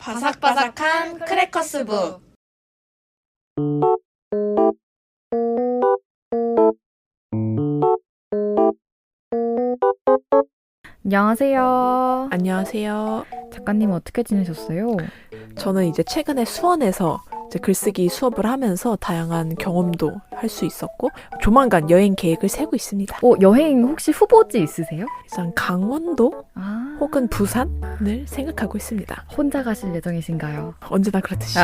바삭바삭한 크래커스북. 안녕하세요. 안녕하세요. 작가님 어떻게 지내셨어요? 저는 이제 최근에 수원에서 이제 글쓰기 수업을 하면서 다양한 경험도 할 수 있었고 조만간 여행 계획을 세우고 있습니다. 여행 혹시 후보지 있으세요? 일단 강원도 아, 혹은 부산을 생각하고 있습니다. 혼자 가실 예정이신가요? 언제나 그렇듯이.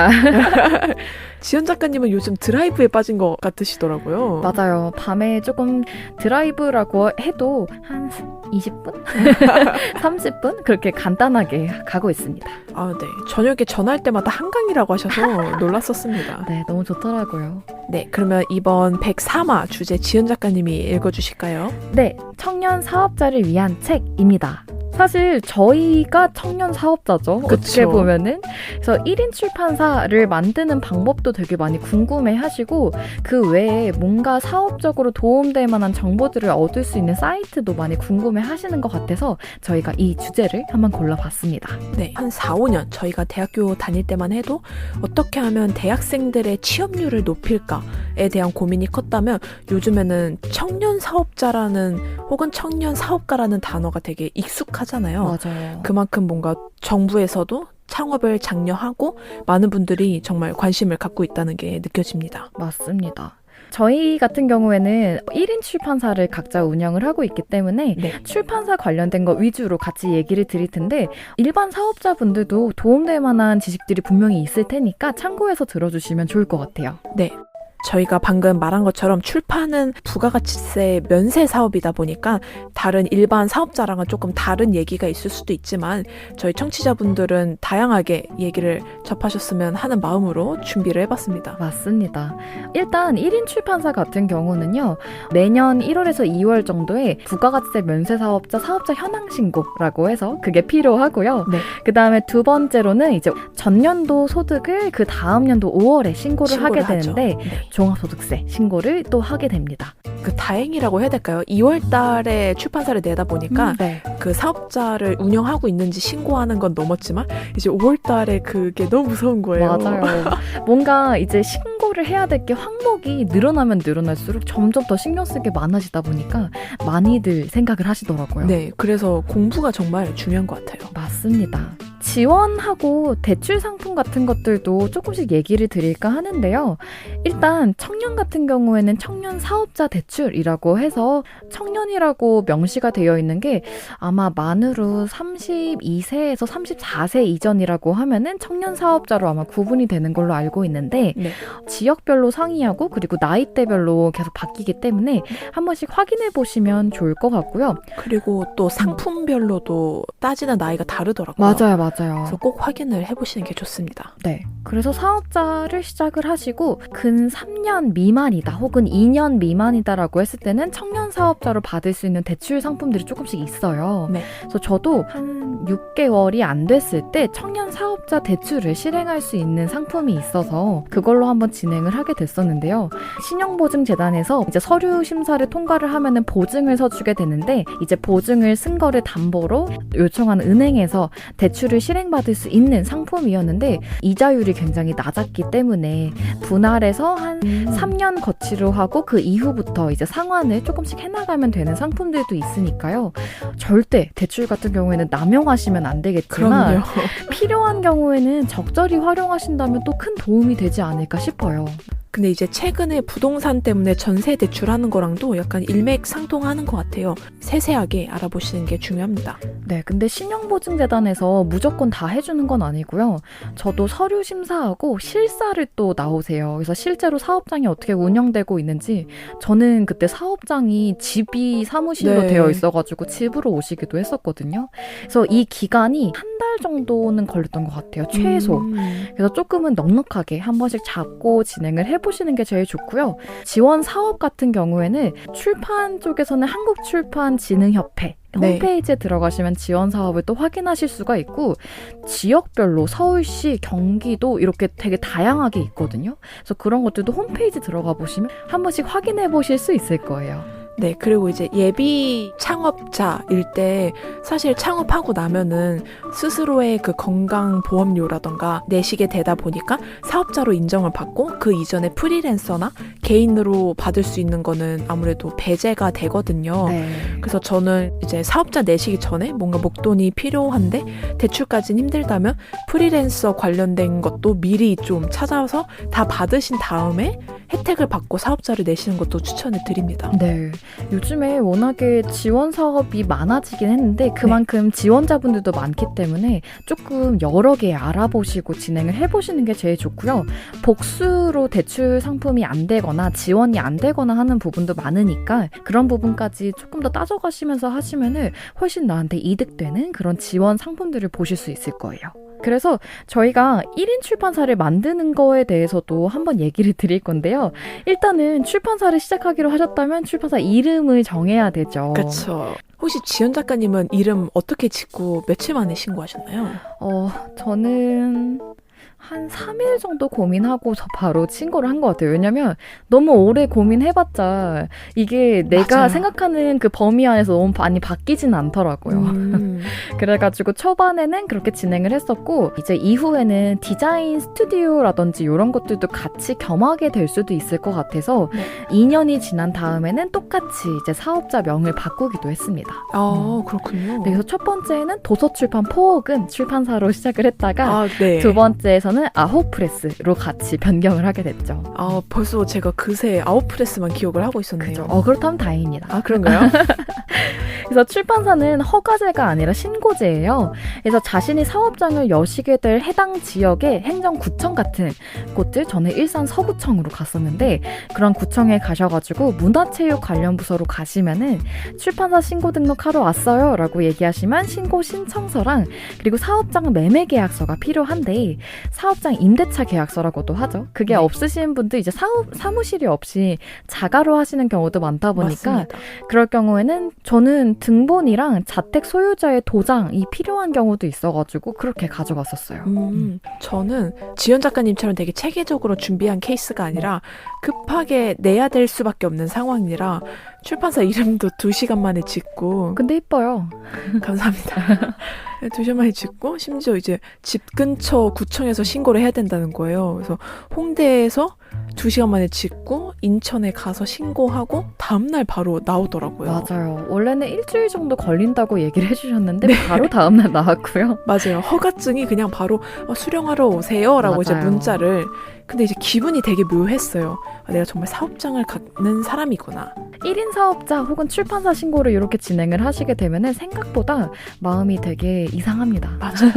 지연 작가님은 요즘 드라이브에 빠진 것 같으시더라고요. 맞아요. 밤에 조금 드라이브라고 해도 한 20분? 30분? 그렇게 간단하게 가고 있습니다. 아, 네. 저녁에 전화할 때마다 한강이라고 하셔서 놀랐었습니다. 네, 너무 좋더라고요. 네, 그러면 이번 103화 주제 지연 작가님이 읽어주실까요? 네, 청년 사업자를 위한 책입니다. 사실 저희가 청년 사업자죠. 그쵸. 어떻게 보면은. 그래서 1인 출판사를 만드는 방법도 되게 많이 궁금해 하시고 그 외에 뭔가 사업적으로 도움될 만한 정보들을 얻을 수 있는 사이트도 많이 궁금해 하시는 것 같아서 저희가 이 주제를 한번 골라봤습니다. 네, 한 4, 5년 저희가 대학교 다닐 때만 해도 어떻게 하면 대학생들의 취업률을 높일까에 대한 고민이 컸다면 요즘에는 청년 사업자라는 혹은 청년 사업가라는 단어가 되게 익숙하잖아요. 맞아요. 그만큼 뭔가 정부에서도 창업을 장려하고 많은 분들이 정말 관심을 갖고 있다는 게 느껴집니다. 맞습니다. 저희 같은 경우에는 1인 출판사를 각자 운영을 하고 있기 때문에 네. 출판사 관련된 거 위주로 같이 얘기를 드릴 텐데 일반 사업자분들도 도움될 만한 지식들이 분명히 있을 테니까 참고해서 들어주시면 좋을 것 같아요. 네. 저희가 방금 말한 것처럼 출판은 부가가치세 면세 사업이다 보니까 다른 일반 사업자랑은 조금 다른 얘기가 있을 수도 있지만 저희 청취자분들은 다양하게 얘기를 접하셨으면 하는 마음으로 준비를 해봤습니다. 맞습니다. 일단 1인 출판사 같은 경우는요. 매년 1월에서 2월 정도에 부가가치세 면세 사업자 현황 신고라고 해서 그게 필요하고요. 네. 그다음에 두 번째로는 이제 전년도 소득을 그 다음 연도 5월에 신고를 하게 하죠. 되는데 네. 종합소득세 신고를 또 하게 됩니다. 그 다행이라고 해야 될까요? 2월 달에 출판사를 내다 보니까 네. 그 사업자를 운영하고 있는지 신고하는 건 넘었지만 이제 5월 달에 그게 너무 무서운 거예요. 맞아요. 뭔가 이제 신고를 해야 될 게 항목이 늘어나면 늘어날수록 점점 더 신경 쓸 게 많아지다 보니까 많이들 생각을 하시더라고요. 네, 그래서 공부가 정말 중요한 것 같아요. 맞습니다. 지원하고 대출 상품 같은 것들도 조금씩 얘기를 드릴까 하는데요. 일단 청년 같은 경우에는 청년 사업자 대출이라고 해서 청년이라고 명시가 되어 있는 게 아마 만으로 32세에서 34세 이전이라고 하면은 청년 사업자로 아마 구분이 되는 걸로 알고 있는데 네. 지역별로 상이하고 그리고 나이대별로 계속 바뀌기 때문에 한 번씩 확인해 보시면 좋을 것 같고요. 그리고 또 상품별로도 따지는 나이가 다르더라고요. 맞아요. 그래서 꼭 확인을 해보시는 게 좋습니다. 네. 그래서 사업자를 시작을 하시고 근 3년 미만이다 혹은 2년 미만이다라고 했을 때는 청년 사업자로 받을 수 있는 대출 상품들이 조금씩 있어요. 네. 그래서 저도 한 6개월이 안 됐을 때 청년 사업자 대출을 실행할 수 있는 상품이 있어서 그걸로 한번 진행을 하게 됐었는데요. 신용보증재단에서 이제 서류 심사를 통과를 하면은 보증을 서주게 되는데 이제 보증을 쓴 거를 담보로 요청한 은행에서 대출을 실행받을 수 있는 상품이었는데 이자율이 굉장히 낮았기 때문에 분할해서 한 3년 거치로 하고 그 이후부터 이제 상환을 조금씩 해나가면 되는 상품들도 있으니까요. 절대 대출 같은 경우에는 남용하시면 안 되겠지만 그럼요. 필요한 경우에는 적절히 활용하신다면 또 큰 도움이 되지 않을까 싶어요. 근데 이제 최근에 부동산 때문에 전세 대출하는 거랑도 약간 일맥상통하는 것 같아요. 세세하게 알아보시는 게 중요합니다. 네, 근데 신용보증재단에서 무조건 다 해주는 건 아니고요. 저도 서류 심사하고 실사를 또 나오세요. 그래서 실제로 사업장이 어떻게 운영되고 있는지 저는 그때 사업장이 집이 사무실로 네. 되어 있어가지고 집으로 오시기도 했었거든요. 그래서 이 기간이 한 달 정도는 걸렸던 것 같아요. 최소. 그래서 조금은 넉넉하게 한 번씩 잡고 진행을 해보시는 게 제일 좋고요. 지원 사업 같은 경우에는 출판 쪽에서는 한국출판진흥협회 네. 홈페이지에 들어가시면 지원 사업을 또 확인하실 수가 있고 지역별로 서울시, 경기도 이렇게 되게 다양하게 있거든요. 그래서 그런 것들도 홈페이지 들어가 보시면 한 번씩 확인해 보실 수 있을 거예요. 네, 그리고 이제 예비 창업자일 때 사실 창업하고 나면은 스스로의 그 건강보험료라던가 내시게 되다 보니까 사업자로 인정을 받고 그 이전에 프리랜서나 개인으로 받을 수 있는 거는 아무래도 배제가 되거든요. 네. 그래서 저는 이제 사업자 내시기 전에 뭔가 목돈이 필요한데 대출까지는 힘들다면 프리랜서 관련된 것도 미리 좀 찾아서 다 받으신 다음에 혜택을 받고 사업자를 내시는 것도 추천을 드립니다. 네. 요즘에 워낙에 지원 사업이 많아지긴 했는데 그만큼 지원자분들도 많기 때문에 조금 여러 개 알아보시고 진행을 해보시는 게 제일 좋고요. 복수로 대출 상품이 안 되거나 지원이 안 되거나 하는 부분도 많으니까 그런 부분까지 조금 더 따져가시면서 하시면은 훨씬 나한테 이득되는 그런 지원 상품들을 보실 수 있을 거예요. 그래서 저희가 1인 출판사를 만드는 거에 대해서도 한번 얘기를 드릴 건데요. 일단은 출판사를 시작하기로 하셨다면 출판사 이름을 정해야 되죠. 그렇죠. 혹시 지연 작가님은 이름 어떻게 짓고 며칠 만에 신고하셨나요? 저는 한 3일 정도 고민하고서 바로 신고를 한 것 같아요. 왜냐면 너무 오래 고민해봤자 이게 내가 맞아요. 생각하는 그 범위 안에서 너무 많이 바뀌진 않더라고요. 그래가지고 초반에는 그렇게 진행을 했었고 이제 이후에는 디자인 스튜디오라든지 이런 것들도 같이 겸하게 될 수도 있을 것 같아서 네. 2년이 지난 다음에는 똑같이 이제 사업자 명을 바꾸기도 했습니다. 그렇군요. 네, 그래서 첫 번째는 도서출판 포옥은 출판사로 시작을 했다가 네. 두 번째에서는 아홉프레스로 같이 변경을 하게 됐죠. 벌써 제가 그새 아웃프레스만 기억을 하고 있었네요. 그죠. 그렇다면 다행입니다. 그런가요? 그래서 출판사는 허가제가 아니라 신고제예요. 그래서 자신이 사업장을 여시게 될 해당 지역의 행정구청 같은 곳들, 저는 일산 서구청으로 갔었는데 그런 구청에 가셔가지고 문화체육 관련 부서로 가시면은 출판사 신고 등록하러 왔어요 라고 얘기하시면 신고 신청서랑 그리고 사업장 매매 계약서가 필요한데 사업장 임대차 계약서라고도 하죠. 그게 네. 없으신 분들 이제 사무실이 없이 자가로 하시는 경우도 많다 보니까 맞습니다. 그럴 경우에는 저는 등본이랑 자택 소유자의 도장이 필요한 경우도 있어가지고 그렇게 가져갔었어요. 저는 지연 작가님처럼 되게 체계적으로 준비한 케이스가 아니라 급하게 내야 될 수밖에 없는 상황이라 출판사 이름도 2시간 만에 짓고 근데 이뻐요. 감사합니다. 2시간 만에 짓고 심지어 이제 집 근처 구청에서 신고를 해야 된다는 거예요. 그래서 홍대에서 2시간 만에 짓고 인천에 가서 신고하고 다음날 바로 나오더라고요. 맞아요. 원래는 일주일 정도 걸린다고 얘기를 해주셨는데 바로 다음날 나왔고요. 맞아요. 허가증이 그냥 바로 수령하러 오세요 라고 이제 맞아요. 문자를. 근데 이제 기분이 되게 묘했어요. 내가 정말 사업장을 갖는 사람이구나. 1인 사업자 혹은 출판사 신고를 이렇게 진행을 하시게 되면 생각보다 마음이 되게 이상합니다. 맞아요.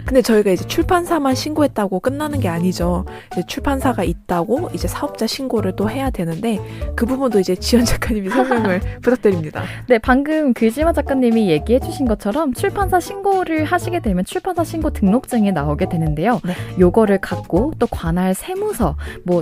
근데 저희가 이제 출판사만 신고했다고 끝나는 게 아니죠. 이제 출판사가 있다고 이제 사업자 신고를 또 해야 되는데 그 부분도 이제 지연 작가님이 설명을 부탁드립니다. 네, 방금 글지마 작가님이 얘기해 주신 것처럼 출판사 신고를 하시게 되면 출판사 신고 등록증이 나오게 되는데요. 네. 요거를 갖고 또 관할 세무서,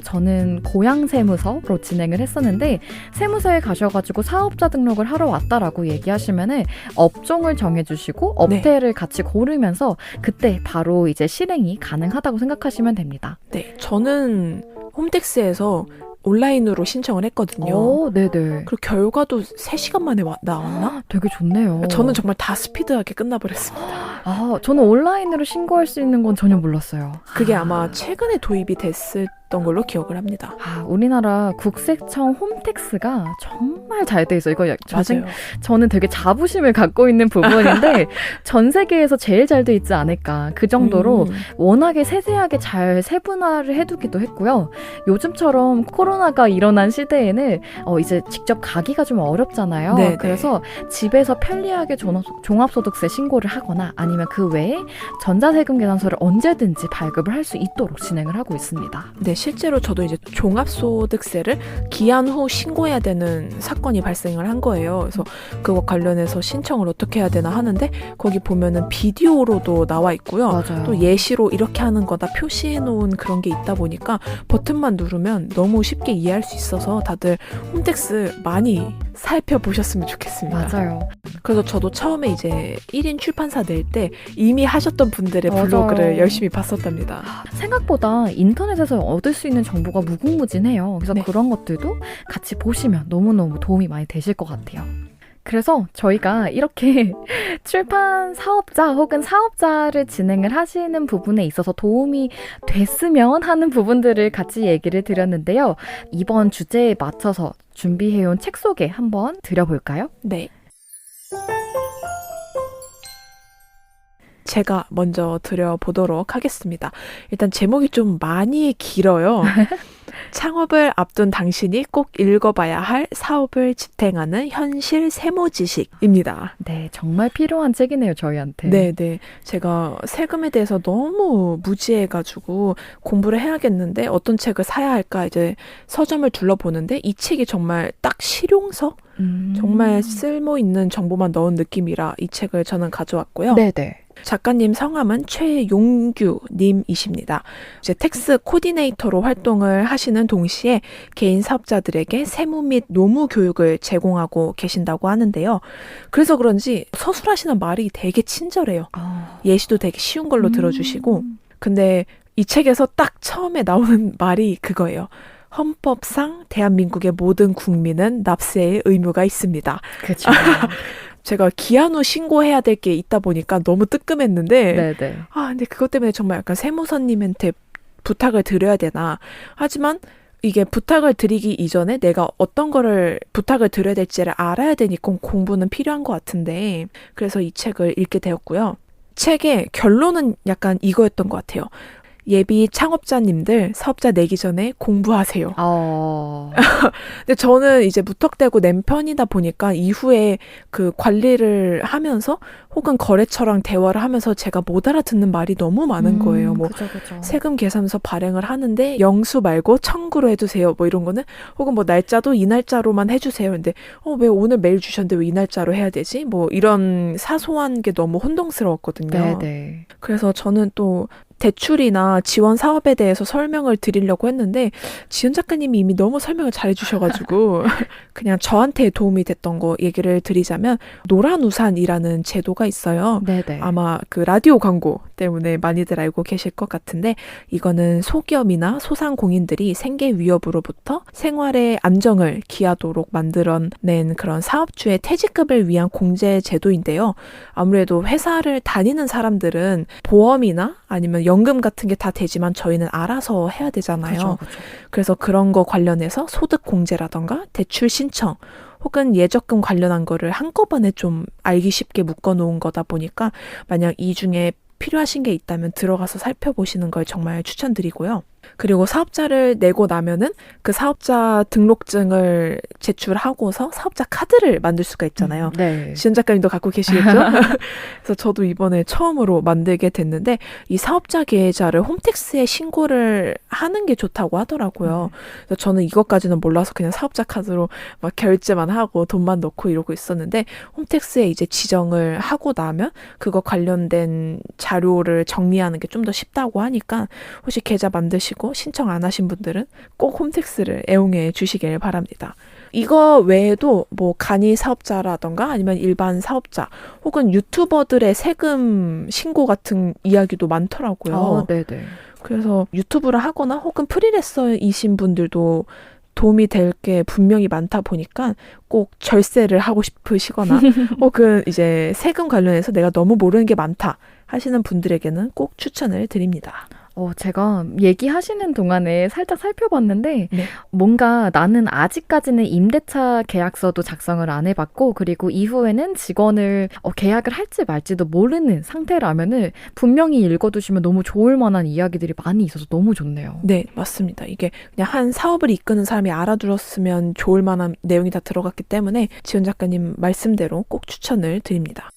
저는 고양 세무서로 진행을 했었는데 세무서에 가셔가지고 사업자 등록을 하러 왔다라고 얘기하시면은 업종을 정해주시고 업태를 같이 고르면서 그때 바로 이제 실행이 가능하다고 생각하시면 됩니다. 네, 저는 홈택스에서 온라인으로 신청을 했거든요. 네네. 그리고 결과도 3시간 만에 나왔나? 되게 좋네요. 저는 정말 다 스피드하게 끝나버렸습니다. 저는 온라인으로 신고할 수 있는 건 전혀 몰랐어요. 그게 아마 최근에 도입이 됐던 걸로 기억을 합니다. 우리나라 국세청 홈택스가 정말 잘 돼 있어요. 이거 맞아요. 저는 되게 자부심을 갖고 있는 부분인데 전 세계에서 제일 잘 돼 있지 않을까. 그 정도로 워낙에 세세하게 잘 세분화를 해두기도 했고요. 요즘처럼 코로나가 일어난 시대에는 이제 직접 가기가 좀 어렵잖아요. 네네. 그래서 집에서 편리하게 종합소득세 신고를 하거나 아니면 그 외에 전자세금 계산서를 언제든지 발급을 할 수 있도록 진행을 하고 있습니다. 네, 실제로 저도 이제 종합소득세를 기한 후 신고해야 되는 사건이 발생을 한 거예요. 그래서 그거 관련해서 신청을 어떻게 해야 되나 하는데 거기 보면은 비디오로도 나와 있고요. 맞아요. 또 예시로 이렇게 하는 거다 표시해 놓은 그런 게 있다 보니까 버튼만 누르면 너무 쉽게 이해할 수 있어서 다들 홈택스 많이 살펴보셨으면 좋겠습니다. 맞아요. 그래서 저도 처음에 이제 1인 출판사 낼 때 이미 하셨던 분들의 맞아요. 블로그를 열심히 봤었답니다. 생각보다 인터넷에서 얻을 수 있는 정보가 무궁무진해요. 그래서 네. 그런 것들도 같이 보시면 너무너무 도움이 많이 되실 것 같아요. 그래서 저희가 이렇게 출판 사업자 혹은 사업자를 진행을 하시는 부분에 있어서 도움이 됐으면 하는 부분들을 같이 얘기를 드렸는데요. 이번 주제에 맞춰서 준비해온 책 소개 한번 드려볼까요? 네. 제가 먼저 드려보도록 하겠습니다. 일단 제목이 좀 많이 길어요. 창업을 앞둔 당신이 꼭 읽어봐야 할 사업을 지탱하는 현실 세무 지식입니다. 네, 정말 필요한 책이네요, 저희한테. 네네. 제가 세금에 대해서 너무 무지해가지고 공부를 해야겠는데 어떤 책을 사야 할까 이제 서점을 둘러보는데 이 책이 정말 딱 실용서? 정말 쓸모 있는 정보만 넣은 느낌이라 이 책을 저는 가져왔고요. 네네. 작가님 성함은 최용규님이십니다. 이제 텍스 코디네이터로 활동을 하시는 동시에 개인 사업자들에게 세무 및 노무 교육을 제공하고 계신다고 하는데요. 그래서 그런지 서술하시는 말이 되게 친절해요. 예시도 되게 쉬운 걸로 들어주시고. 근데 이 책에서 딱 처음에 나오는 말이 그거예요. 헌법상 대한민국의 모든 국민은 납세의 의무가 있습니다. 그렇죠. 제가 기한 후 신고해야 될 게 있다 보니까 너무 뜨끔했는데 네네. 근데 그것 때문에 정말 약간 세무사님한테 부탁을 드려야 되나. 하지만 이게 부탁을 드리기 이전에 내가 어떤 거를 부탁을 드려야 될지를 알아야 되니까 공부는 필요한 것 같은데 그래서 이 책을 읽게 되었고요. 책의 결론은 약간 이거였던 것 같아요. 예비 창업자님들 사업자 내기 전에 공부하세요. 근데 저는 이제 무턱대고 낸 편이다 보니까 이후에 그 관리를 하면서 혹은 거래처랑 대화를 하면서 제가 못 알아듣는 말이 너무 많은 거예요. 뭐 그쵸. 세금 계산서 발행을 하는데 영수 말고 청구로 해주세요. 뭐 이런 거는 혹은 뭐 날짜도 이 날짜로만 해주세요. 근데 왜 오늘 메일 주셨는데 왜 이 날짜로 해야 되지? 뭐 이런 사소한 게 너무 혼동스러웠거든요. 네네. 그래서 저는 또 대출이나 지원 사업에 대해서 설명을 드리려고 했는데 지은 작가님이 이미 너무 설명을 잘해주셔가지고 그냥 저한테 도움이 됐던 거 얘기를 드리자면 노란우산이라는 제도가 있어요. 네네. 아마 그 라디오 광고 때문에 많이들 알고 계실 것 같은데 이거는 소기업이나 소상공인들이 생계 위협으로부터 생활의 안정을 기하도록 만들어낸 그런 사업주의 퇴직금을 위한 공제 제도인데요. 아무래도 회사를 다니는 사람들은 보험이나 아니면 연금 같은 게 다 되지만 저희는 알아서 해야 되잖아요. 그쵸. 그래서 그런 거 관련해서 소득 공제라던가 대출 신청 혹은 예적금 관련한 거를 한꺼번에 좀 알기 쉽게 묶어놓은 거다 보니까 만약 이 중에 필요하신 게 있다면 들어가서 살펴보시는 걸 정말 추천드리고요. 그리고 사업자를 내고 나면은 그 사업자 등록증을 제출하고서 사업자 카드를 만들 수가 있잖아요. 네. 지은 작가님도 갖고 계시겠죠? 그래서 저도 이번에 처음으로 만들게 됐는데 이 사업자 계좌를 홈택스에 신고를 하는 게 좋다고 하더라고요. 그래서 저는 이것까지는 몰라서 그냥 사업자 카드로 막 결제만 하고 돈만 넣고 이러고 있었는데 홈택스에 이제 지정을 하고 나면 그거 관련된 자료를 정리하는 게 좀 더 쉽다고 하니까 혹시 계좌 만드시고 신청 안 하신 분들은 꼭 홈택스를 애용해 주시길 바랍니다. 이거 외에도 뭐 간이 사업자라던가 아니면 일반 사업자 혹은 유튜버들의 세금 신고 같은 이야기도 많더라고요. 네네. 그래서 유튜브를 하거나 혹은 프리랜서이신 분들도 도움이 될 게 분명히 많다 보니까 꼭 절세를 하고 싶으시거나 혹은 이제 세금 관련해서 내가 너무 모르는 게 많다 하시는 분들에게는 꼭 추천을 드립니다. 제가 얘기하시는 동안에 살짝 살펴봤는데 네. 뭔가 나는 아직까지는 임대차 계약서도 작성을 안 해봤고 그리고 이후에는 직원을 계약을 할지 말지도 모르는 상태라면은 분명히 읽어두시면 너무 좋을 만한 이야기들이 많이 있어서 너무 좋네요. 네, 맞습니다. 이게 그냥 한 사업을 이끄는 사람이 알아들었으면 좋을 만한 내용이 다 들어갔기 때문에 지은 작가님 말씀대로 꼭 추천을 드립니다.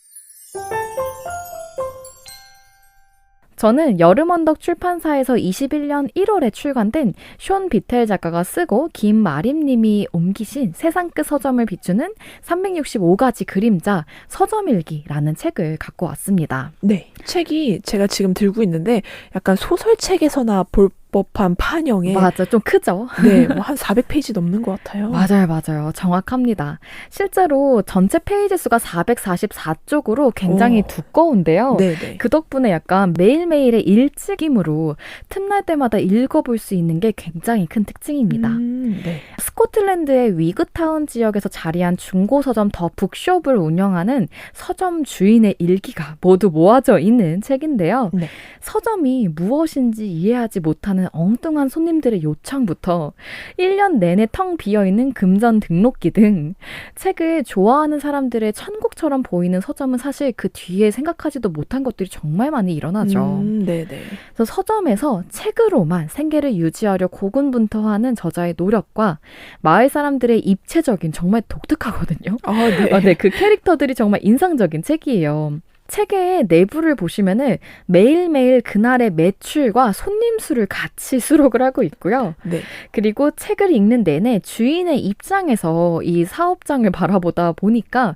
저는 여름언덕 출판사에서 21년 1월에 출간된 숀 비텔 작가가 쓰고 김마림님이 옮기신 세상 끝 서점을 비추는 365가지 그림자 서점일기라는 책을 갖고 왔습니다. 네, 책이 제가 지금 들고 있는데 약간 소설책에서나 볼 법한 판형에 맞아, 좀 크죠? 네, 뭐 한 400페이지 넘는 것 같아요. 맞아요. 정확합니다. 실제로 전체 페이지 수가 444쪽으로 굉장히 오. 두꺼운데요. 네네. 그 덕분에 약간 매일매일의 일찍임으로 틈날 때마다 읽어볼 수 있는 게 굉장히 큰 특징입니다. 네. 스코틀랜드의 위그타운 지역에서 자리한 중고 서점 더 북숍을 운영하는 서점 주인의 일기가 모두 모아져 있는 책인데요. 네. 서점이 무엇인지 이해하지 못하는 엉뚱한 손님들의 요청부터 1년 내내 텅 비어있는 금전 등록기 등 책을 좋아하는 사람들의 천국처럼 보이는 서점은 사실 그 뒤에 생각하지도 못한 것들이 정말 많이 일어나죠. 네네. 그래서 서점에서 책으로만 생계를 유지하려 고군분투하는 저자의 노력과 마을 사람들의 입체적인 정말 독특하거든요. 네. 네, 그 캐릭터들이 정말 인상적인 책이에요. 책의 내부를 보시면은 매일매일 그날의 매출과 손님 수를 같이 수록을 하고 있고요. 네. 그리고 책을 읽는 내내 주인의 입장에서 이 사업장을 바라보다 보니까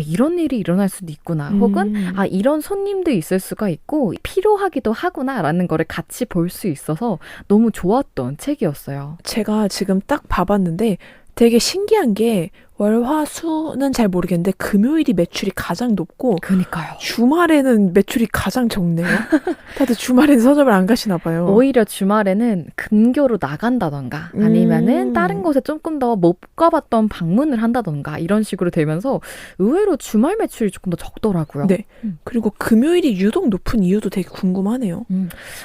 이런 일이 일어날 수도 있구나. 혹은 이런 손님도 있을 수가 있고 필요하기도 하구나라는 거를 같이 볼 수 있어서 너무 좋았던 책이었어요. 제가 지금 딱 봐봤는데 되게 신기한 게 월화수는 잘 모르겠는데 금요일이 매출이 가장 높고 그러니까요. 주말에는 매출이 가장 적네요. 다들 주말엔 서점을 안 가시나 봐요. 오히려 주말에는 근교로 나간다던가 아니면은 다른 곳에 조금 더 못 가봤던 방문을 한다던가 이런 식으로 되면서 의외로 주말 매출이 조금 더 적더라고요. 네. 그리고 금요일이 유독 높은 이유도 되게 궁금하네요.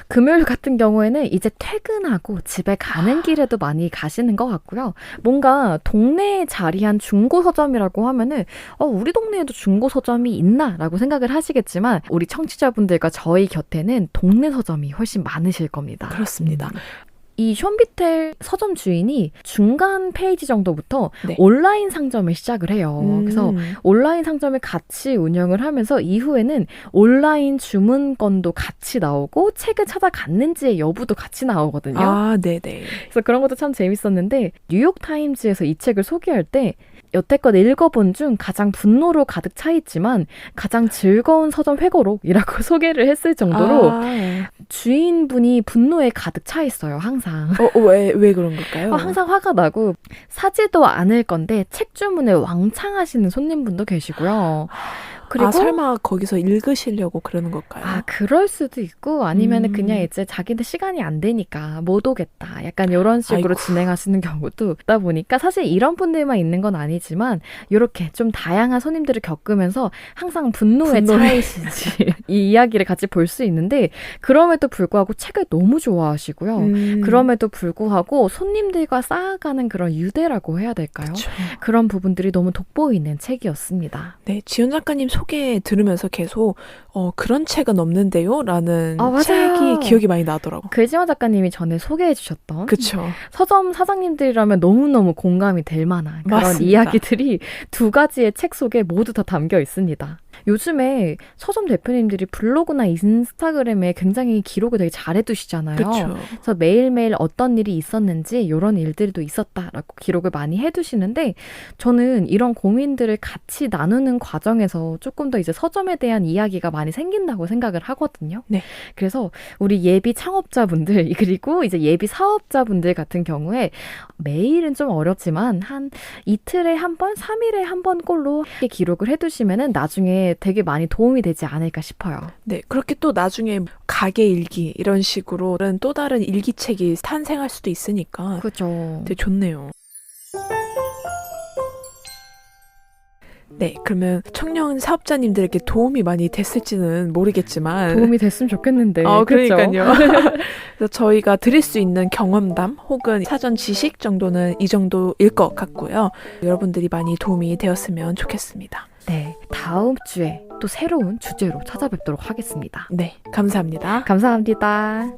금요일 같은 경우에는 이제 퇴근하고 집에 가는 길에도 많이 가시는 것 같고요. 뭔가 동네에 자리한 중고 서점이라고 하면은 우리 동네에도 중고 서점이 있나라고 생각을 하시겠지만 우리 청취자분들과 저희 곁에는 동네 서점이 훨씬 많으실 겁니다. 그렇습니다. 이 숀비텔 서점 주인이 중간 페이지 정도부터 네. 온라인 상점을 시작을 해요. 그래서 온라인 상점을 같이 운영을 하면서 이후에는 온라인 주문건도 같이 나오고 책을 찾아갔는지의 여부도 같이 나오거든요. 네네. 그래서 그런 것도 참 재밌었는데 뉴욕타임즈에서 이 책을 소개할 때 여태껏 읽어본 중 가장 분노로 가득 차 있지만 가장 즐거운 서점 회고록이라고 소개를 했을 정도로 주인분이 분노에 가득 차 있어요. 항상. 왜 그런 걸까요? 항상 화가 나고 사지도 않을 건데 책 주문을 왕창 하시는 손님분도 계시고요. 그리고 설마 거기서 읽으시려고 그러는 걸까요? 그럴 수도 있고 아니면은 그냥 이제 자기들 시간이 안 되니까 못 오겠다. 약간 이런 식으로 진행하시는 경우도 있다 보니까 사실 이런 분들만 있는 건 아니지만 이렇게 좀 다양한 손님들을 겪으면서 항상 분노에 차이시지 이 이야기를 같이 볼 수 있는데 그럼에도 불구하고 책을 너무 좋아하시고요. 그럼에도 불구하고 손님들과 쌓아가는 그런 유대라고 해야 될까요? 그쵸. 그런 부분들이 너무 돋보이는 책이었습니다. 네, 지연 작가님 소개 들으면서 계속 그런 책은 없는데요? 라는 책이 기억이 많이 나더라고요. 글지원 작가님이 전에 소개해 주셨던 그쵸. 서점 사장님들이라면 너무너무 공감이 될 만한 그런 맞습니다. 이야기들이 두 가지의 책 속에 모두 다 담겨 있습니다. 요즘에 서점 대표님들이 블로그나 인스타그램에 굉장히 기록을 되게 잘 해두시잖아요. 그쵸. 그래서 매일매일 어떤 일이 있었는지 이런 일들도 있었다라고 기록을 많이 해두시는데 저는 이런 고민들을 같이 나누는 과정에서 조금 더 이제 서점에 대한 이야기가 많이 생긴다고 생각을 하거든요. 네. 그래서 우리 예비 창업자분들 그리고 이제 예비 사업자분들 같은 경우에 매일은 좀 어렵지만 한 이틀에 한 번, 3일에 한 번 꼴로 기록을 해두시면은 나중에 되게 많이 도움이 되지 않을까 싶어요. 네, 그렇게 또 나중에 가게 일기 이런 식으로는 또 다른 일기책이 탄생할 수도 있으니까 그렇죠. 되게 좋네요. 네, 그러면 청년 사업자님들에게 도움이 많이 됐을지는 모르겠지만 도움이 됐으면 좋겠는데. 그러니까요. 그래서 저희가 드릴 수 있는 경험담 혹은 사전 지식 정도는 이 정도일 것 같고요. 여러분들이 많이 도움이 되었으면 좋겠습니다. 네, 다음 주에 또 새로운 주제로 찾아뵙도록 하겠습니다. 네, 감사합니다. 감사합니다.